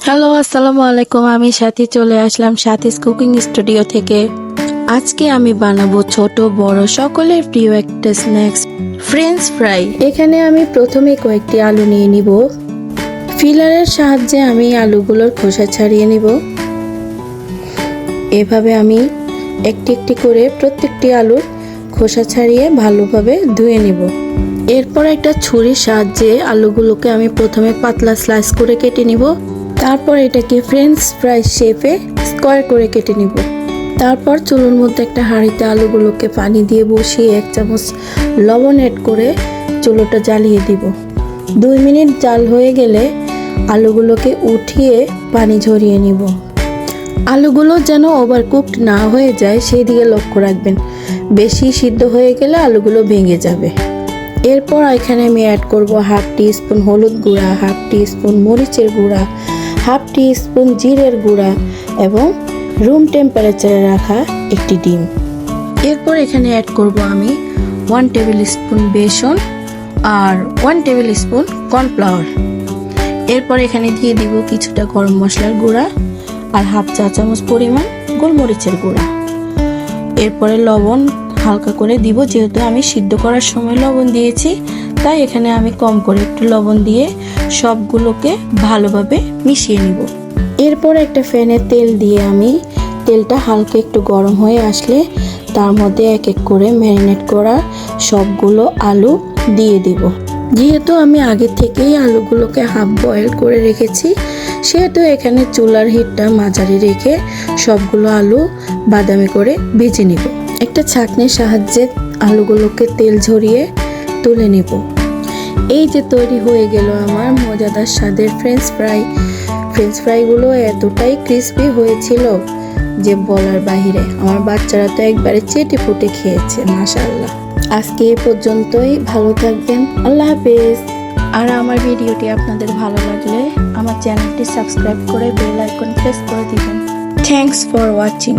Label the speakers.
Speaker 1: Hello, আসসালামু আলাইকুম। আমি সাথী চলে আসলাম সাথীস কুকিং স্টুডিও থেকে। আজকে আমি বানাবো ছোট বড় সকলের প্রিয় একটা স্ন্যাক্স, ফ্রেঞ্চ ফ্রাই। এখানে আমি প্রথমে কয়েকটি আলু নিয়ে নিব। ফিলারের সাহায্যে আমি আলুগুলোর খোসা ছাড়িয়ে নিব। এভাবে আমি একটি একটি করে প্রত্যেকটি আলুর খোসা ছাড়িয়ে ভালোভাবে ধুয়ে নিব। এরপর একটা ছুরির সাহায্যে আলুগুলোকে আমি প্রথমে পাতলা স্লাইস করে কেটে নিব। তারপর এটাকে ফ্রেঞ্চ ফ্রাই শেপে স্কোয়ার করে কেটে নিব। তারপর চুলোর মধ্যে একটা হাঁড়িতে আলুগুলোকে পানি দিয়ে বসিয়ে 1 চামচ লবণ অ্যাড করে চুলোটা জ্বালিয়ে দিব। 2 মিনিট জাল হয়ে গেলে আলুগুলোকে উঠিয়ে পানি ঝরিয়ে নিব। আলুগুলো যেন ওভারকুকড না হয়ে যায় সেই দিকে লক্ষ্য রাখবেন। বেশি সিদ্ধ হয়ে গেলে আলুগুলো ভেঙে যাবে। এরপর এখানে আমি অ্যাড করব 1/2 টিস্পুন হলুদ গুঁড়া, 1/2 টিস্পুন মরিচের গুঁড়া, 1/2 টিস্পুন জিরের গুঁড়া এবং রুম টেম্পারেচারে রাখা একটি ডিম। এরপর এখানে অ্যাড করব আমি 1 টেবিল স্পুন বেসন আর 1 টেবিল স্পুন কর্নফ্লাওয়ার। এরপর এখানে দিয়ে দিব কিছুটা গরম মশলার গুঁড়া আর 1/2 চা চামচ পরিমাণ গোলমরিচের গুঁড়া। এরপরে লবণ হালকা করে দিব, যেহেতু আমি সিদ্ধ করার সময় লবণ দিয়েছি তাই এখানে আমি কম করে একটু লবণ দিয়ে সবগুলোকে ভালোভাবে মিশিয়ে নিব। এরপর একটা প্যানে তেল দিয়ে আমি তেলটা হালকা একটু গরম হয়ে আসলে তার মধ্যে এক এক করে ম্যারিনেট করা সবগুলো আলু দিয়ে দিব। যেহেতু আমি আগে থেকেই আলুগুলোকে হাফ বয়েল করে রেখেছি সেহেতু এখানে চুলার হিটটা মাঝারি রেখে সবগুলো আলু বাদামি করে ভেজে নিব। একটা ছাঁকনির সাহায্যে আলুগুলোকে তেল ঝরিয়ে তুলে নিব। এই যে তৈরি হয়ে গেল আমার মজাদার স্বাদের ফ্রেঞ্চ ফ্রাই। ফ্রেঞ্চ ফ্রাইগুলো এতটাই ক্রিস্পি হয়েছিল যে বলার বাহিরে। আমার বাচ্চারা তো একবারে চেটে পুটে খেয়েছে, মাশাআল্লাহ। আজকে এই পর্যন্তই, ভালো থাকবেন, আল্লাহ হাফেজ। আর আমার ভিডিওটি আপনাদের ভালো লাগলে আমার চ্যানেলটি সাবস্ক্রাইব করে বেল আইকন প্রেস করে দিবেন। Thanks for watching.